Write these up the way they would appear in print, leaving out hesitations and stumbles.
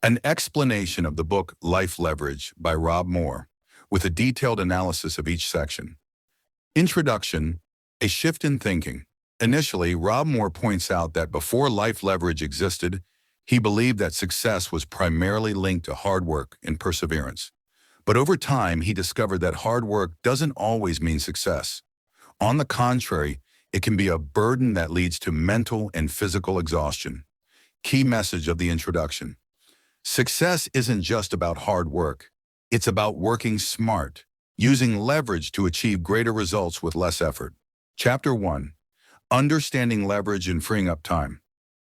An explanation of the book Life Leverage by Rob Moore, with a detailed analysis of each section. Introduction, a shift in thinking. Initially, Rob Moore points out that before life leverage existed, he believed that success was primarily linked to hard work and perseverance. But over time, he discovered that hard work doesn't always mean success. On the contrary, it can be a burden that leads to mental and physical exhaustion. Key message of the introduction. Success isn't just about hard work. It's about working smart, using leverage to achieve greater results with less effort. Chapter 1. Understanding leverage and freeing up time.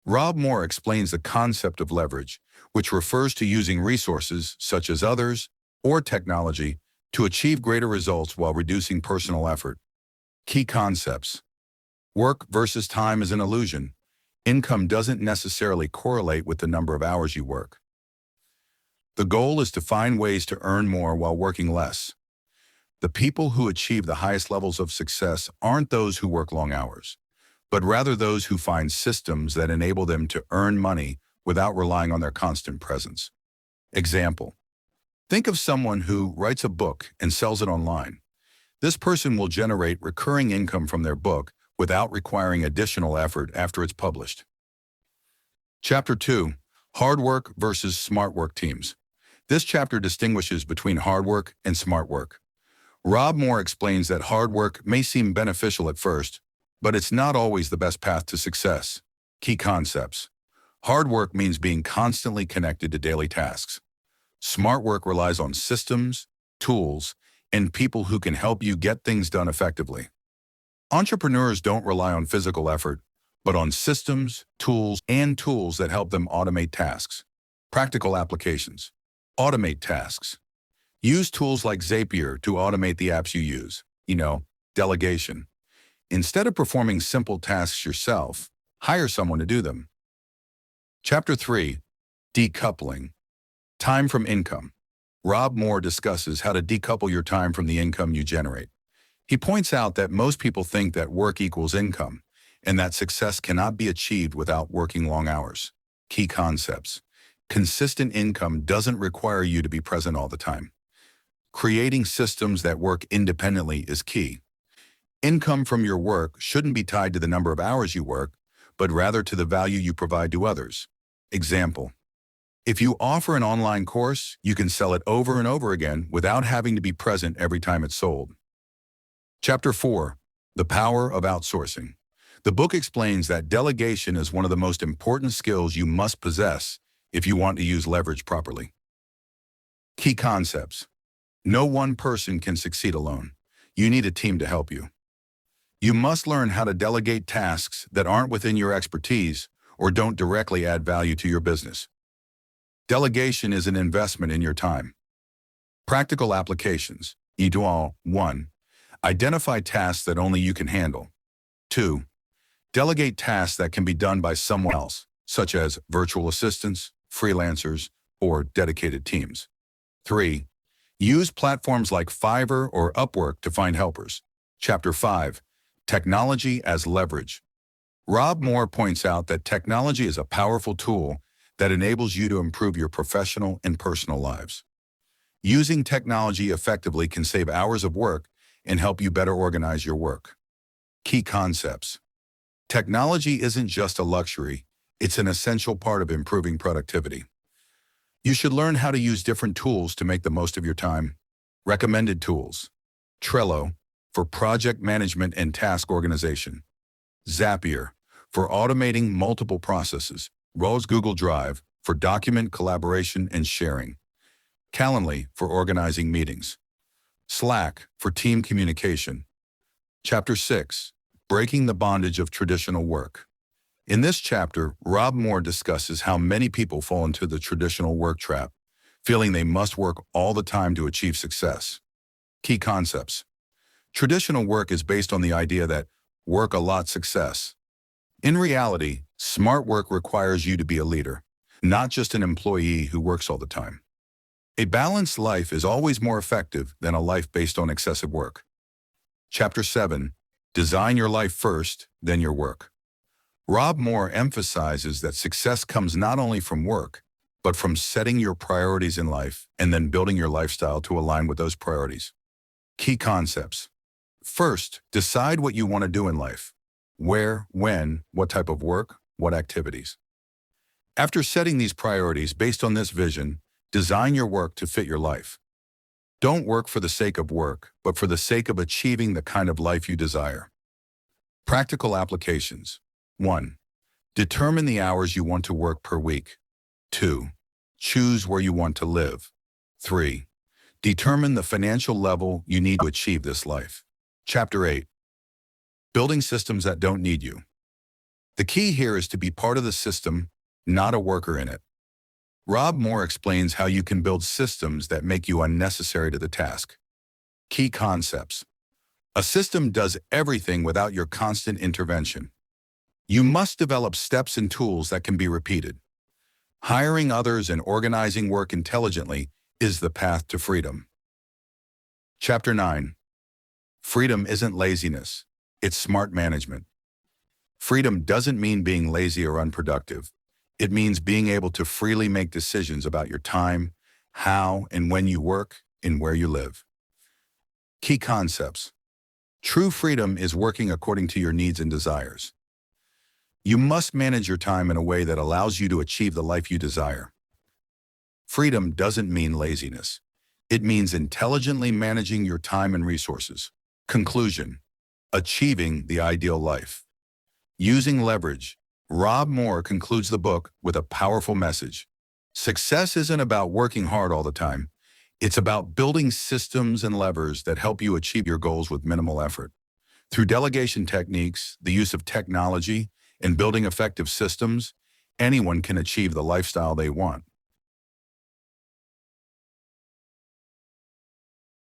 Rob Moore explains the concept of leverage, which refers to using resources, such as others or technology, to achieve greater results while reducing personal effort. Key concepts. Work versus time is an illusion. Income doesn't necessarily correlate with the number of hours you work. The goal is to find ways to earn more while working less. The people who achieve the highest levels of success aren't those who work long hours, but rather those who find systems that enable them to earn money without relying on their constant presence. Example. Think of someone who writes a book and sells it online. This person will generate recurring income from their book without requiring additional effort after it's published. Chapter 2. Hard work versus smart work teams. This chapter distinguishes between hard work and smart work. Rob Moore explains that hard work may seem beneficial at first, but it's not always the best path to success. Key concepts. Hard work means being constantly connected to daily tasks. Smart work relies on systems, tools, and people who can help you get things done effectively. Entrepreneurs don't rely on physical effort, but on systems, tools that help them automate tasks. Practical applications. Automate tasks. Use tools like Zapier to automate the apps you use. Delegation. Instead of performing simple tasks yourself, hire someone to do them. Chapter 3. Decoupling. Time from income. Rob Moore discusses how to decouple your time from the income you generate. He points out that most people think that work equals income, and that success cannot be achieved without working long hours. Key concepts. Consistent income doesn't require you to be present all the time. Creating systems that work independently is key. Income from your work shouldn't be tied to the number of hours you work, but rather to the value you provide to others. Example. If you offer an online course, you can sell it over and over again without having to be present every time it's sold. Chapter 4. The Power of Outsourcing. The book explains that delegation is one of the most important skills you must possess if you want to use leverage properly. Key concepts. No one person can succeed alone. You need a team to help you. You must learn how to delegate tasks that aren't within your expertise or don't directly add value to your business. Delegation is an investment in your time. Practical applications. 1. Identify tasks that only you can handle. 2. Delegate tasks that can be done by someone else, such as virtual assistants, freelancers, or dedicated teams. 3. Use platforms like Fiverr or Upwork to find helpers. Chapter 5. Technology as leverage. Rob Moore points out that technology is a powerful tool that enables you to improve your professional and personal lives. Using technology effectively can save hours of work and help you better organize your work. Key concepts. Technology isn't just a luxury, it's an essential part of improving productivity. You should learn how to use different tools to make the most of your time. Recommended tools. Trello, for project management and task organization. Zapier, for automating multiple processes. Google Drive, for document collaboration and sharing. Calendly, for organizing meetings. Slack, for team communication. Chapter 6. Breaking the bondage of traditional work. In this chapter, Rob Moore discusses how many people fall into the traditional work trap, feeling they must work all the time to achieve success. Key concepts. Traditional work is based on the idea that work a lot success. In reality, smart work requires you to be a leader, not just an employee who works all the time. A balanced life is always more effective than a life based on excessive work. Chapter 7. Design your life first, then your work. Rob Moore emphasizes that success comes not only from work, but from setting your priorities in life and then building your lifestyle to align with those priorities. Key concepts. First, decide what you want to do in life. Where, when, what type of work, what activities. After setting these priorities based on this vision, design your work to fit your life. Don't work for the sake of work, but for the sake of achieving the kind of life you desire. Practical applications. 1. Determine the hours you want to work per week. 2. Choose where you want to live. 3. Determine the financial level you need to achieve this life. Chapter 8. Building systems that don't need you. The key here is to be part of the system, not a worker in it. Rob Moore explains how you can build systems that make you unnecessary to the task. Key concepts. A system does everything without your constant intervention. You must develop steps and tools that can be repeated. Hiring others and organizing work intelligently is the path to freedom. Chapter 9. Freedom isn't laziness, it's smart management. Freedom doesn't mean being lazy or unproductive. It means being able to freely make decisions about your time, how and when you work, and where you live. Key concepts. True freedom is working according to your needs and desires. You must manage your time in a way that allows you to achieve the life you desire. Freedom doesn't mean laziness. It means intelligently managing your time and resources. Conclusion. Achieving the ideal life. Using leverage. Rob Moore concludes the book with a powerful message. Success isn't about working hard all the time. It's about building systems and levers that help you achieve your goals with minimal effort. Through delegation techniques, the use of technology, and building effective systems, anyone can achieve the lifestyle they want.